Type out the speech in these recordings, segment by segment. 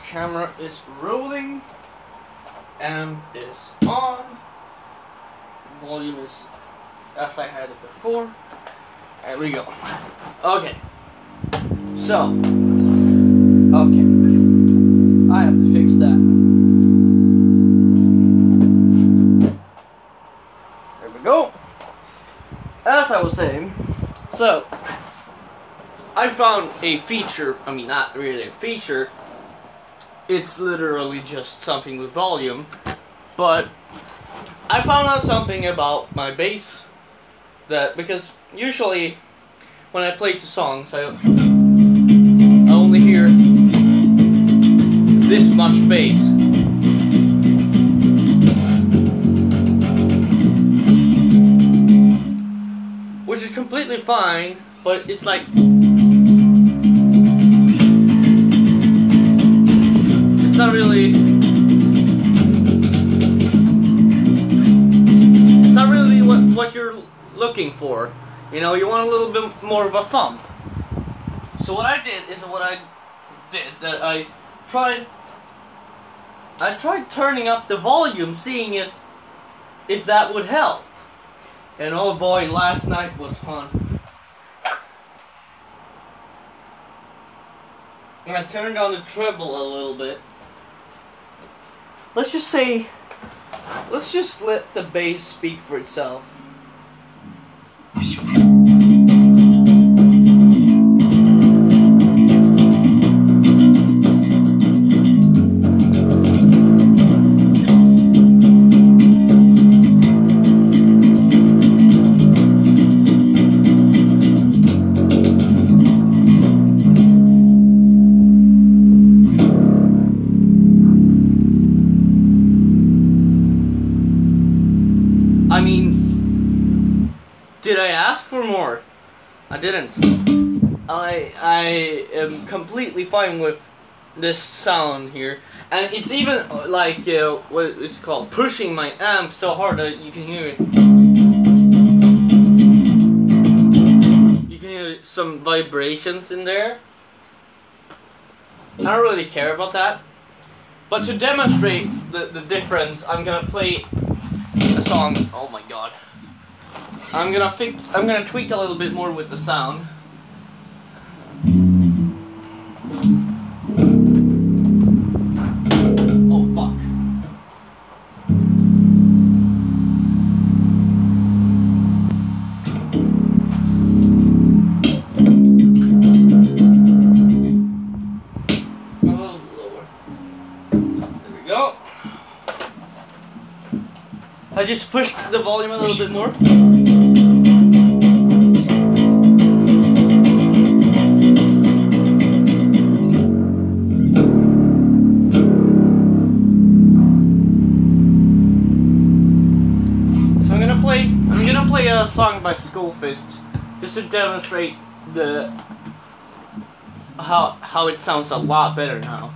Camera is rolling. Amp is on. Volume is as I had it before. There we go. Okay. So. Okay. I have to fix that. There we go. As I was saying, so I found a feature, I mean not really a feature, it's literally just something with volume, but I found out something about my bass, that because usually when I play two songs I only hear this much bass. Which is completely fine, but it's like it's not really what you're looking for. You know, you want a little bit more of a thump. So what I did is that I tried turning up the volume, seeing if that would help. And oh boy, last night was fun. And I turned down the treble a little bit. Let's just let the bass speak for itself. I mean, did I ask for more? I didn't. I am completely fine with this sound here, and it's even like what it's called, pushing my amp so hard that you can hear it. You can hear some vibrations in there. I don't really care about that, but to demonstrate the difference, I'm gonna play a song. Oh my god. I'm gonna tweak a little bit more with the sound. Oh fuck. A little lower. There we go. I just pushed the volume a little bit more. So I'm gonna play a song by Skullfist just to demonstrate how it sounds a lot better now.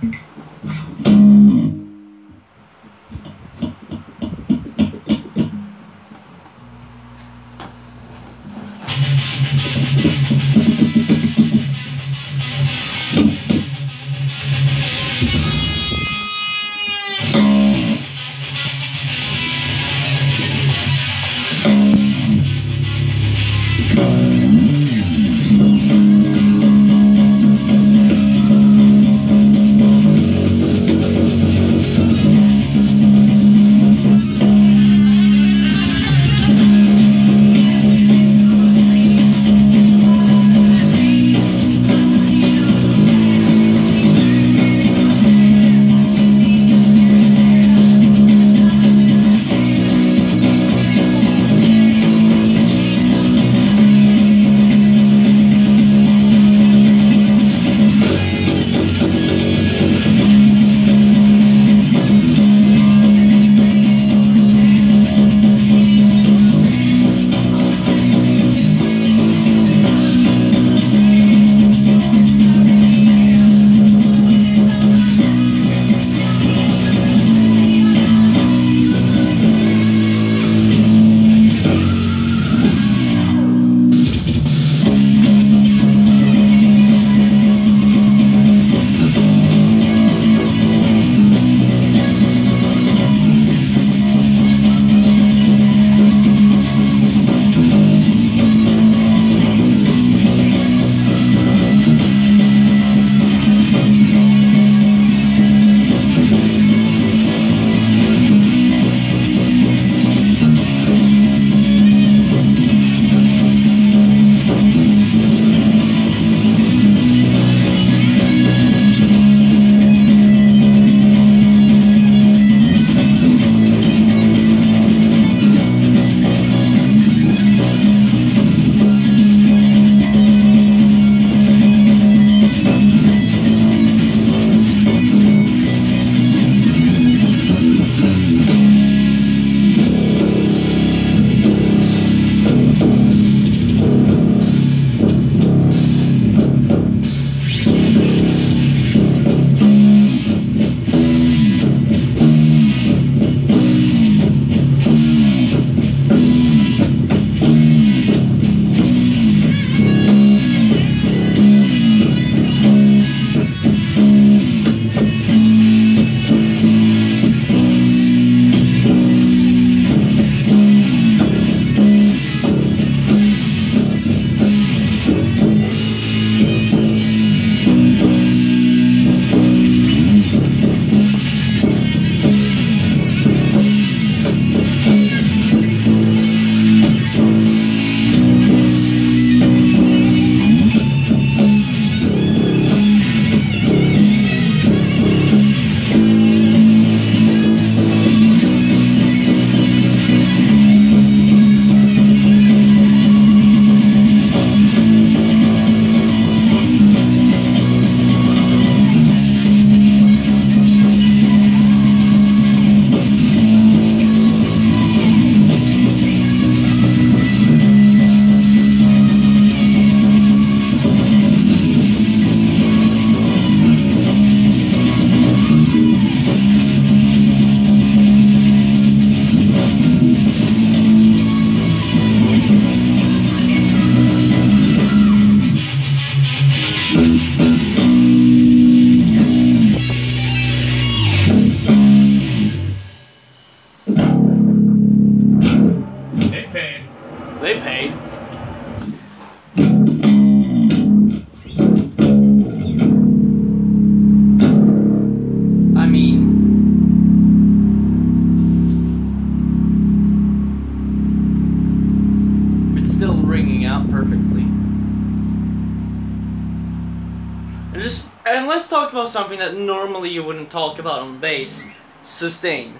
let's talk about something that normally you wouldn't talk about on bass. Sustain.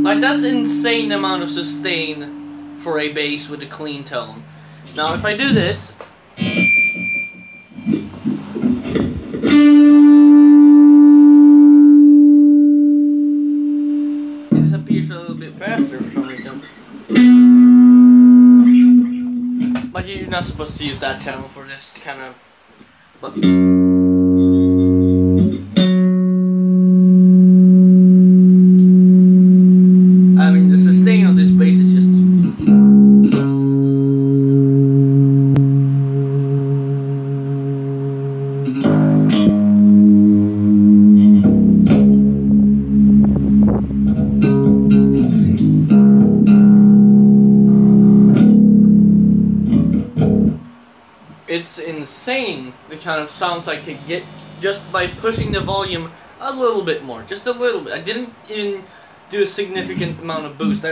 Like, that's insane amount of sustain for a bass with a clean tone. Now if I do this, it disappears a little bit faster for some reason. But you're not supposed to use that channel for this kind of... But I mean, the sustain on this bass is just... It's insane the kind of sounds I could get just by pushing the volume a little bit more, just a little bit. I didn't even do a significant amount of boost.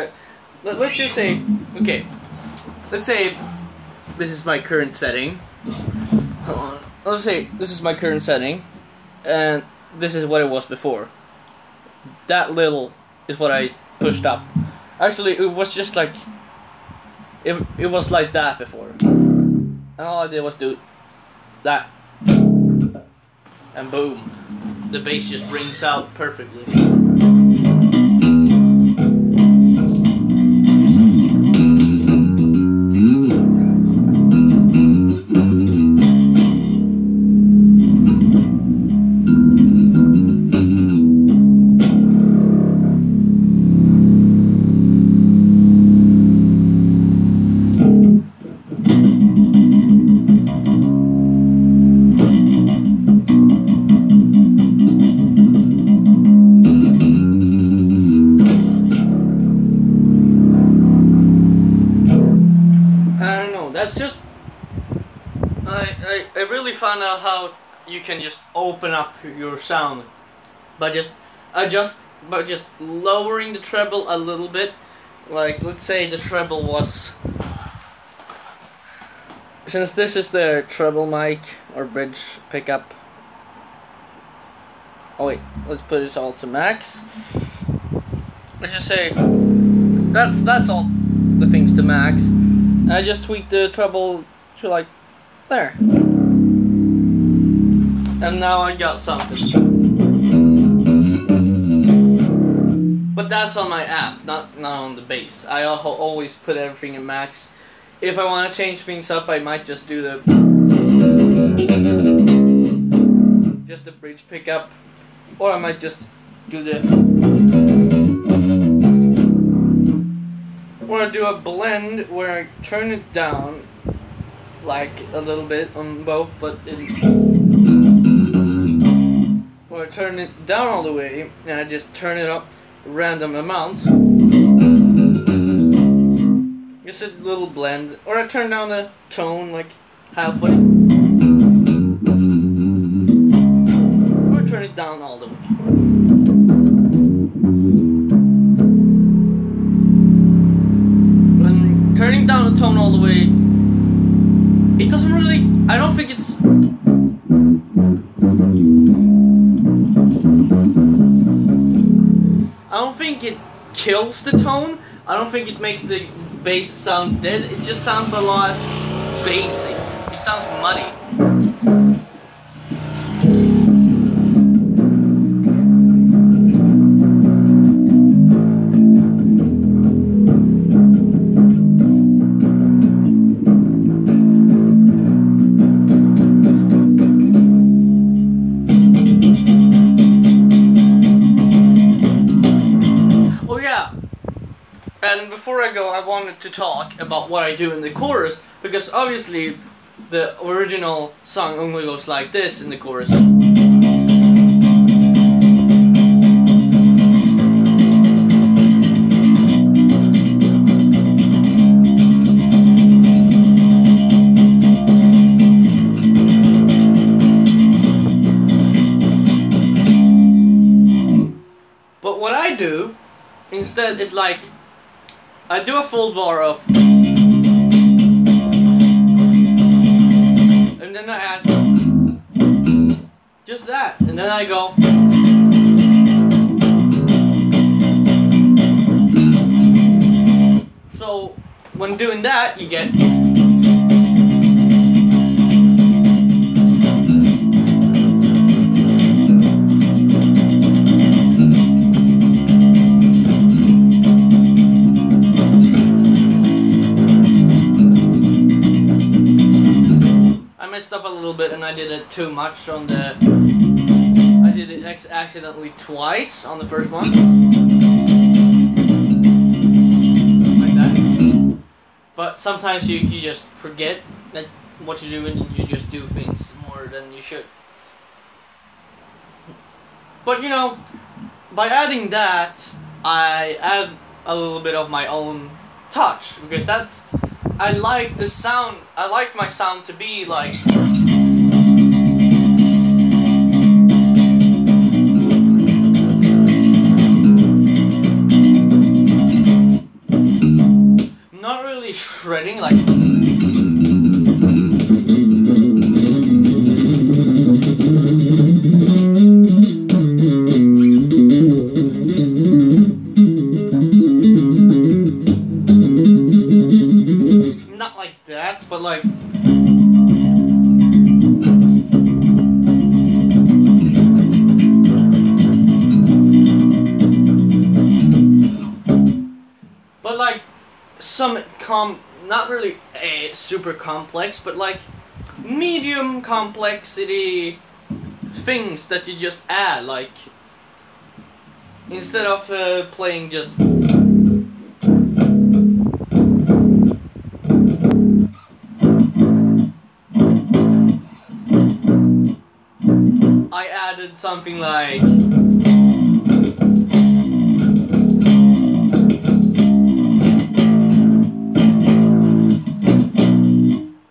Let's just say, okay, let's say this is my current setting. Hold on. Let's say this is my current setting, and this is what it was before. That little is what I pushed up. Actually, it was just like, it was like that before. And all I did was do that, and boom, the bass just rings out perfectly. That's just, I really found out how you can just open up your sound by just lowering the treble a little bit. Like, let's say the treble was, since this is the treble mic or bridge pickup. Oh wait, let's put this all to max. Let's just say that's all the things to max. I just tweaked the treble to like there, and now I got something. But that's on my app, not on the bass. I always put everything in max. If I want to change things up, I might just do the bridge pickup, or I might just do or I do a blend where I turn it down like a little bit on both, but or I turn it down all the way and I just turn it up random amounts. Just a little blend, or I turn down the tone like halfway, or I turn it down all the way. Turning down the tone all the way, it doesn't really, I don't think it's, I don't think it kills the tone. I don't think it makes the bass sound dead. It just sounds a lot bassy. It sounds muddy. And before I go, I wanted to talk about what I do in the chorus, because obviously the original song only goes like this in the chorus. But what I do instead is like, I do a full bar of, and and then I go. So when doing that, you get. Up a little bit, and I did it too much on the. I did it accidentally twice on the first one, like that. But sometimes you just forget that what you do, and you just do things more than you should. But you know, by adding that, I add a little bit of my own touch, because that's. I like the sound. I like my sound to be like. Not really shredding, like. Not like that, but like. But like some not really super complex, but like medium complexity things that you just add, like instead of playing just. I added something like.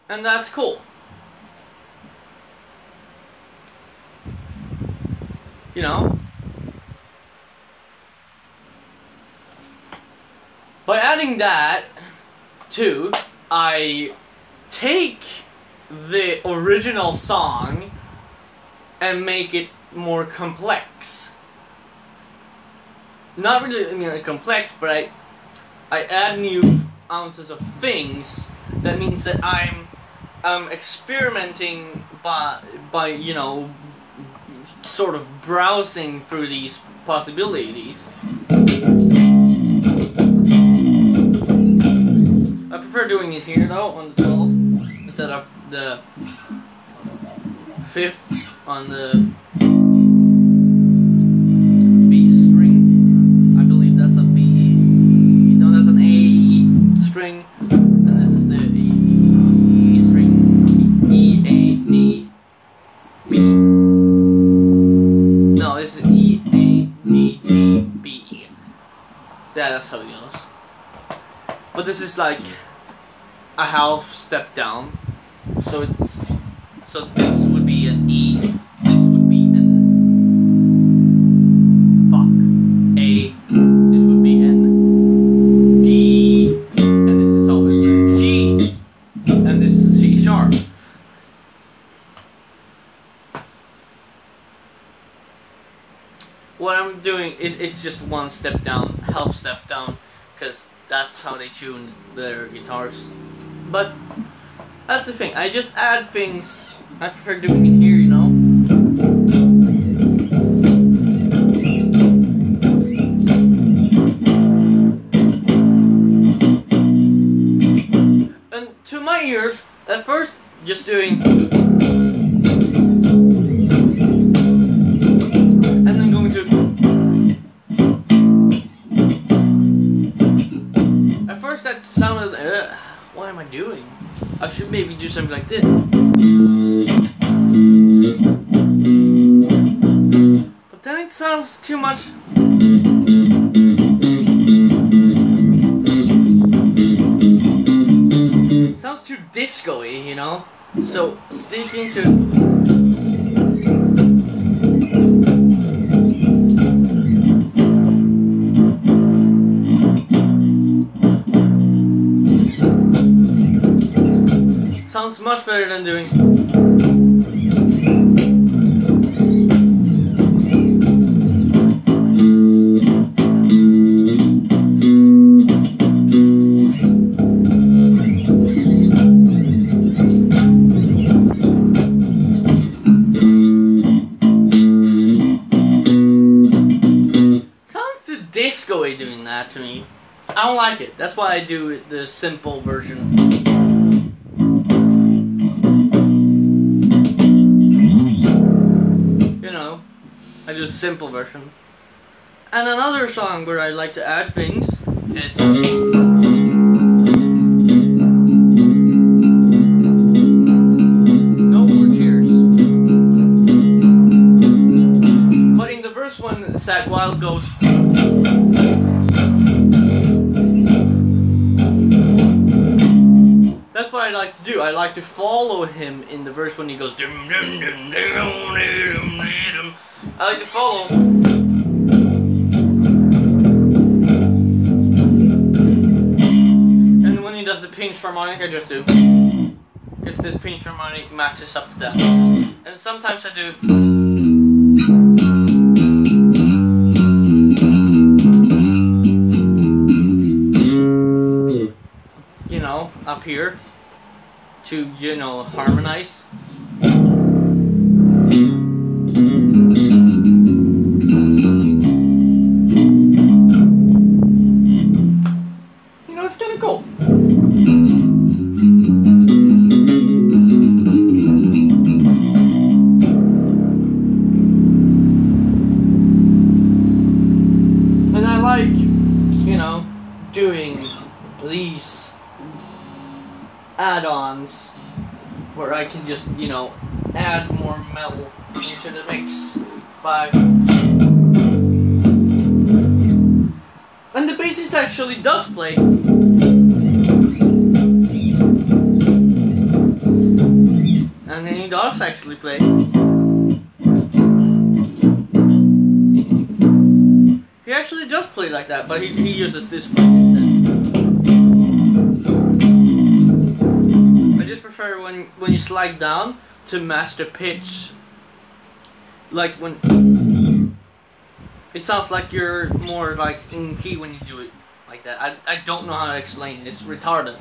And that's cool. You know? By adding that too, I take the original song and make it more complex. Not really complex, but I add new ounces of things. That means that I'm experimenting by you know, sort of browsing through these possibilities. I prefer doing it here though on the 12th instead of the 5th on the B string. I believe that's a B. No, that's an A string. And this is the E string. E, A, D, B. No, this is E, A, D, G, B. Yeah, that's how it goes. But this is like a half step down. So it's. So this would be an E, this would be an A, this would be an D, and this is always a G, and this is C sharp. What I'm doing is it's just one step down, half step down, because that's how they tune their guitars. But that's the thing, I just add things. I prefer doing it here, you know. And to my ears, at first, just doing. And then going to. At first, that sounded. What am I doing? I should maybe do something like this. But then it sounds too much. It sounds too disco-y, you know? So sticking to. Sounds much better than doing. that to me. I don't like it. That's why I do the simple version. You know, I do the simple version. And another song where I like to add things is No More Tears. But in the verse one, Zakk Wylde goes. That's what I like to do. I like to follow him in the verse when he goes. I like to follow. And when he does the pinch harmonic, I just do. Because the pinch harmonic matches up to that. And sometimes I do. You know, up here. To, you know, harmonize. You know, it's kind of cool. And I like, you know, doing these add-ons where I can just, you know, add more metal into the mix by. And the bassist actually does play. And then he does actually play. He actually does play like that, but he uses this one instead. I just prefer when you slide down to match the pitch. Like when it sounds like you're more like in key when you do it like that. I don't know how to explain it. It's retarded.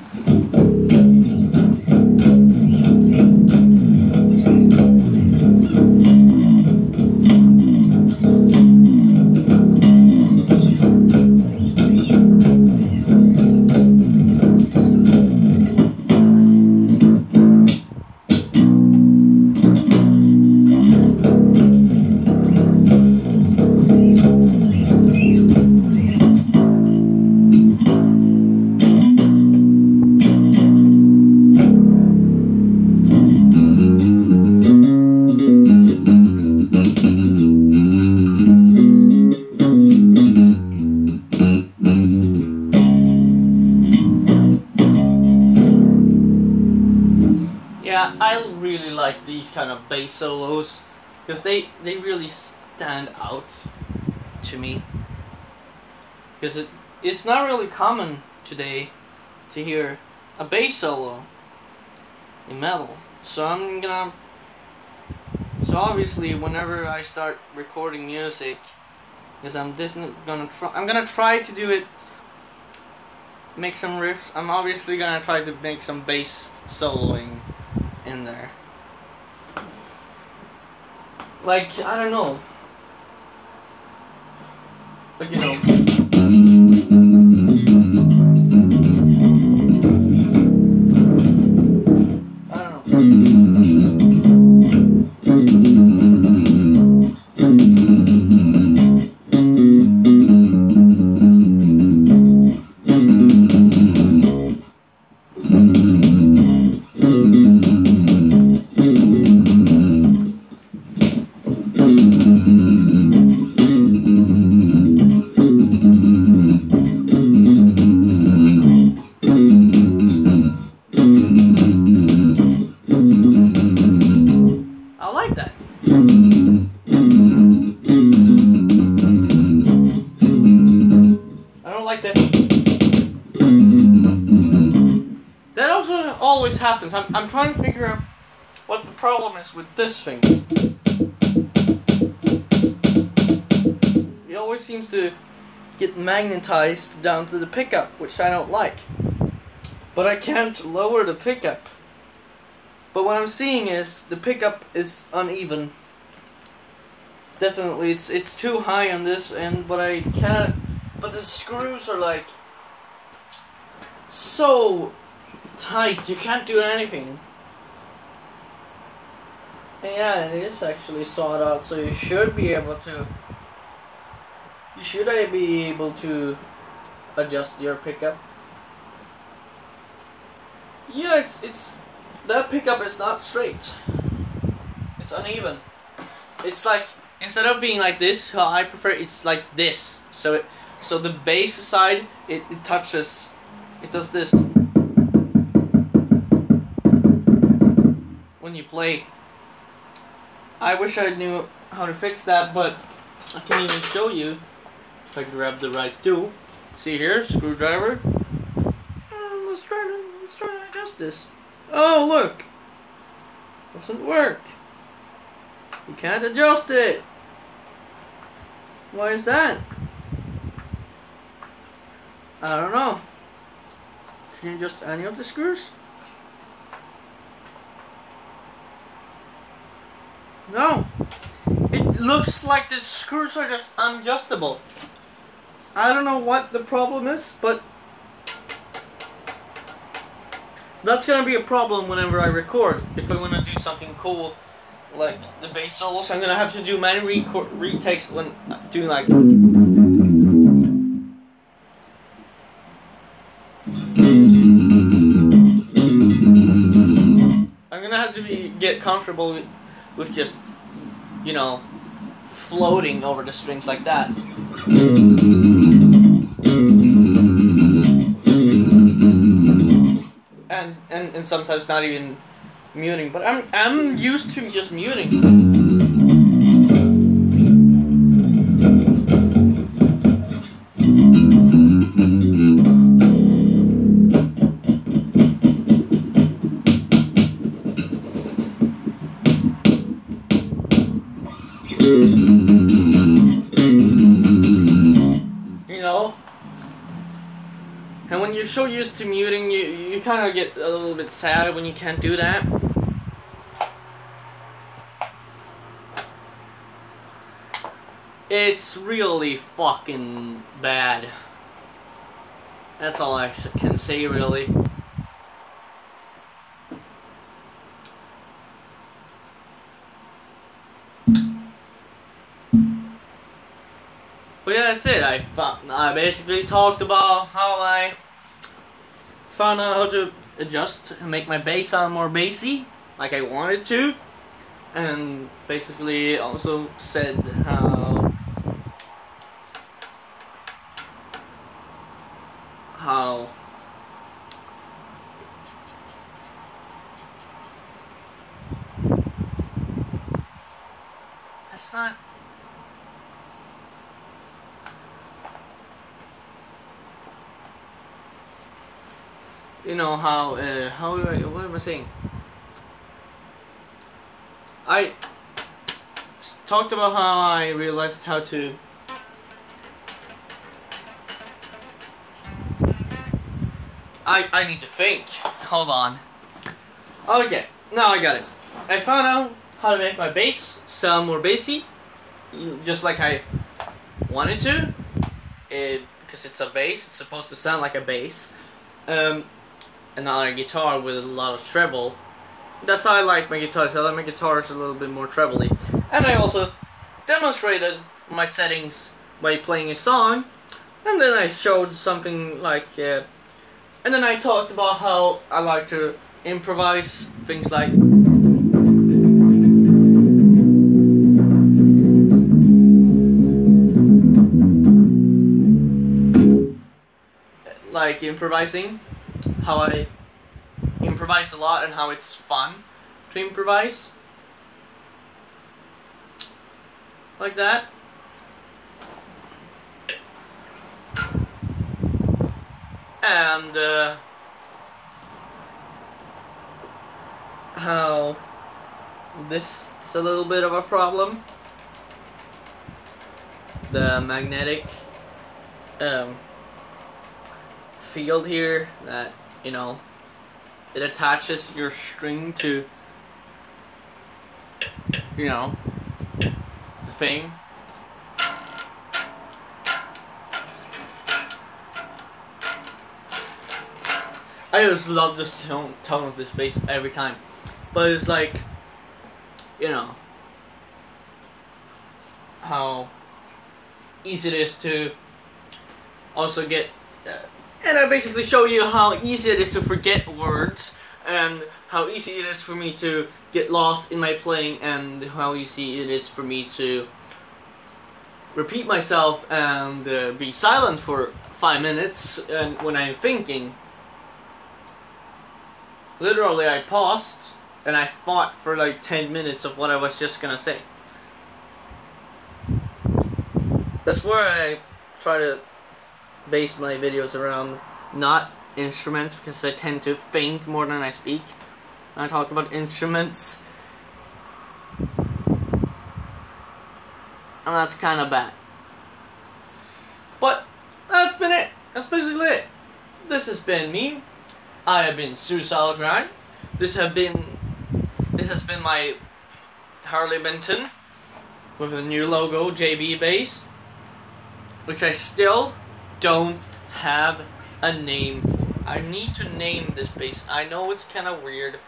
Yeah, I really like these kind of bass solos because they really stand out to me. Because it's not really common today to hear a bass solo in metal. So obviously whenever I start recording music, because I'm gonna try to do it, make some riffs. I'm obviously gonna try to make some bass soloing in there. Like, I don't know. Like, you know. I don't I like that. I don't like that. That also always happens. I'm trying to figure out what the problem is with this thing. It always seems to get magnetized down to the pickup, which I don't like. But I can't lower the pickup. But what I'm seeing is the pickup is uneven. Definitely, it's too high on this end, but but the screws are like so tight, you can't do anything. And yeah, it is actually sawed out, so you should be able to. You should be able to adjust your pickup. Yeah, it's that pickup is not straight. It's uneven. It's like, instead of being like this, how I prefer, it's like this. So the bass side, it touches, it does this when you play. I wish I knew how to fix that, but I can even show you if I grab the right tool. See here, screwdriver. Let's try to adjust this. Oh, look, doesn't work. You can't adjust it. Why is that? I don't know. Can you adjust any of the screws? No. It looks like the screws are just unadjustable. I don't know what the problem is, but that's gonna be a problem whenever I record. If I wanna do something cool like the bass solos, I'm gonna have to do many retakes when doing like. I'm gonna have to get comfortable with just, you know, floating over the strings like that. And sometimes not even muting, but I'm used to just muting. You know? And when you're so used to muting, you kind of get a little bit sad when you can't do that. It's really fucking bad. That's all I can say, really. But yeah, that's it. I basically talked about how I found out how to adjust and make my bass sound more bassy, like I wanted to, and basically also said how that's not. You know how do I, what am I saying? I talked about how I realized how to I need to think. Hold on. Okay, now I got it. I found out how to make my bass sound more bassy, just like I wanted to. Because it's a bass, it's supposed to sound like a bass. Another guitar with a lot of treble. That's how I like my guitars. I like my guitars a little bit more trebly. And I also demonstrated my settings by playing a song, and then I showed something like, and then I talked about how I like to improvise things like. Like improvising, how I improvise a lot and how it's fun to improvise. Like that. And how this is a little bit of a problem. The magnetic field here that, you know, it attaches your string to, you know, the thing. I just love the tone of this bass every time. But it's like, you know, how easy it is to also get, and I basically show you how easy it is to forget words, and how easy it is for me to get lost in my playing, and how easy it is for me to repeat myself and be silent for 5 minutes and when I'm thinking. Literally, I paused and I thought for like 10 minutes of what I was just gonna say. That's where I try to base my videos around, not instruments, because I tend to think more than I speak when I talk about instruments. And that's kind of bad. But that's been it. That's basically it. This has been me. I have been Suicidal Grind. This has been my Harley Benton with a new logo, JB Bass, which I still don't have a name for. I need to name this bass. I know it's kind of weird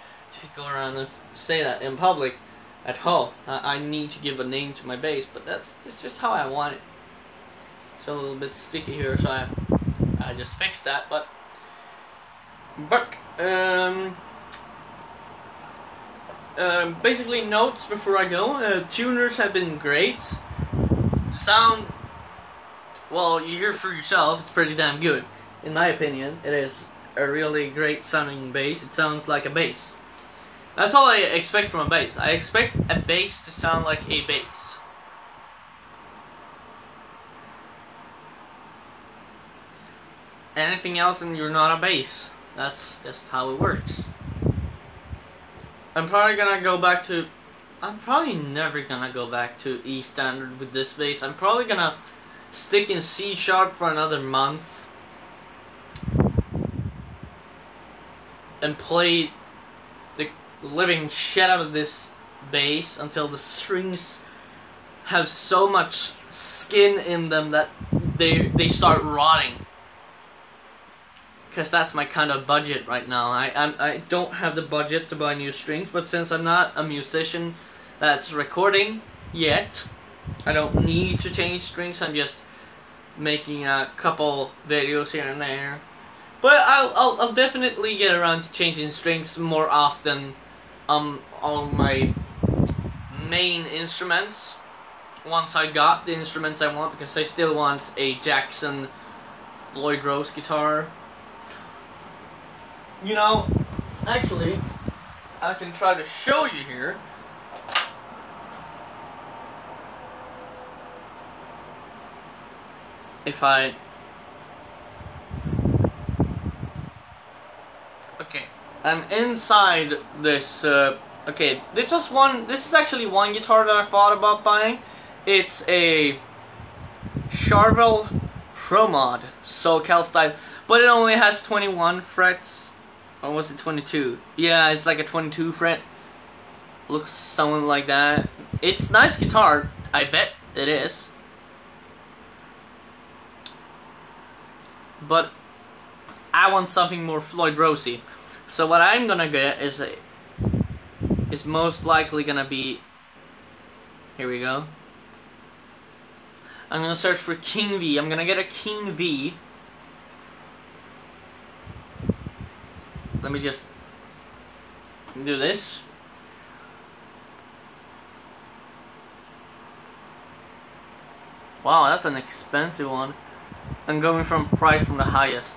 to go around and say that in public at home. I need to give a name to my bass, but that's just how I want it. It's a little bit sticky here, so I just fixed that. But basically, notes before I go. Tuners have been great. The sound, well, you hear for yourself, it's pretty damn good. In my opinion, it is a really great sounding bass. It sounds like a bass. That's all I expect from a bass. I expect a bass to sound like a bass. Anything else and you're not a bass. That's just how it works. I'm probably never gonna go back to E standard with this bass. I'm probably gonna stick in C sharp for another month and play the living shit out of this bass until the strings have so much skin in them that they start rotting. Because that's my kind of budget right now. I don't have the budget to buy new strings, but since I'm not a musician that's recording yet, I don't need to change strings. I'm just making a couple videos here and there. But I'll definitely get around to changing strings more often on my main instruments once I got the instruments I want, because I still want a Jackson Floyd Rose guitar. You know, actually, I can try to show you here. If I... Okay, I'm inside this, okay, this is actually one guitar that I thought about buying. It's a Charvel Pro Mod SoCal style, but it only has 21 frets. Or was it 22? Yeah, it's like a 22 fret. Looks something like that. It's nice guitar. I bet it is. But I want something more Floyd Rosey. So what I'm gonna get is most likely gonna be, here we go. I'm gonna search for King V. I'm gonna get a King V. Let me just do this. Wow, that's an expensive one. I'm going from price from the highest.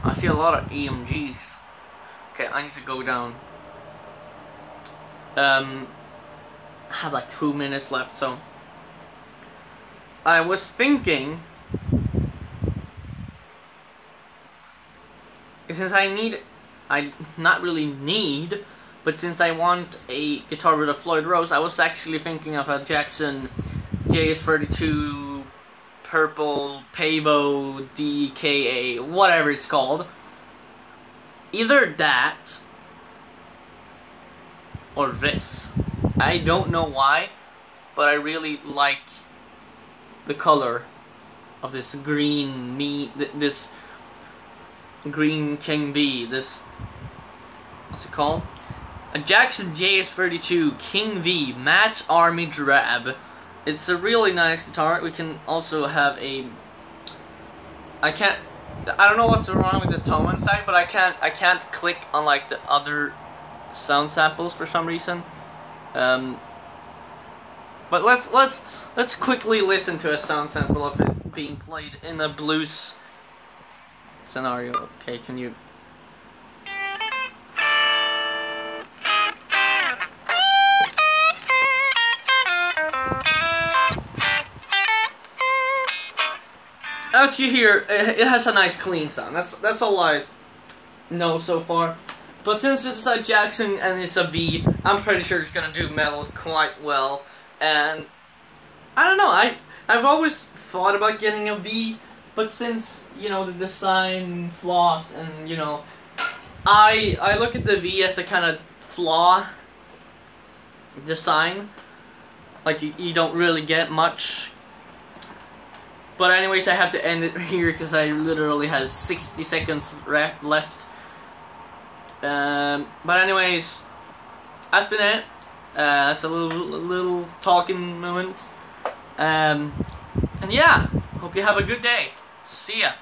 I see a lot of EMGs. Okay, I need to go down. I have like 2 minutes left, so I was thinking, since I not really need, but since I want a guitar with a Floyd Rose, I was actually thinking of a Jackson JS32 Purple Pavo DKA, whatever it's called. Either that or this. I don't know why, but I really like the color of this green this green King V. This, what's it called? A Jackson JS32 King V Matte Army Drab. It's a really nice guitar. We can also have a. I don't know what's wrong with the tone inside, but I can't click on like the other sound samples for some reason. But let's quickly listen to a sound sample of it being played in a blues scenario. Okay, can you? As you hear, it has a nice clean sound. That's all I know so far. But since it's a Jackson and it's a V, I'm pretty sure it's gonna do metal quite well. And I don't know, I've always thought about getting a V, but since, you know, the design flaws and, you know, I look at the V as a kind of flaw design. Like you don't really get much. But anyways, I have to end it here because I literally have 60 seconds left. But anyways, that's been it. That's a little talking moment. And yeah, hope you have a good day. See ya.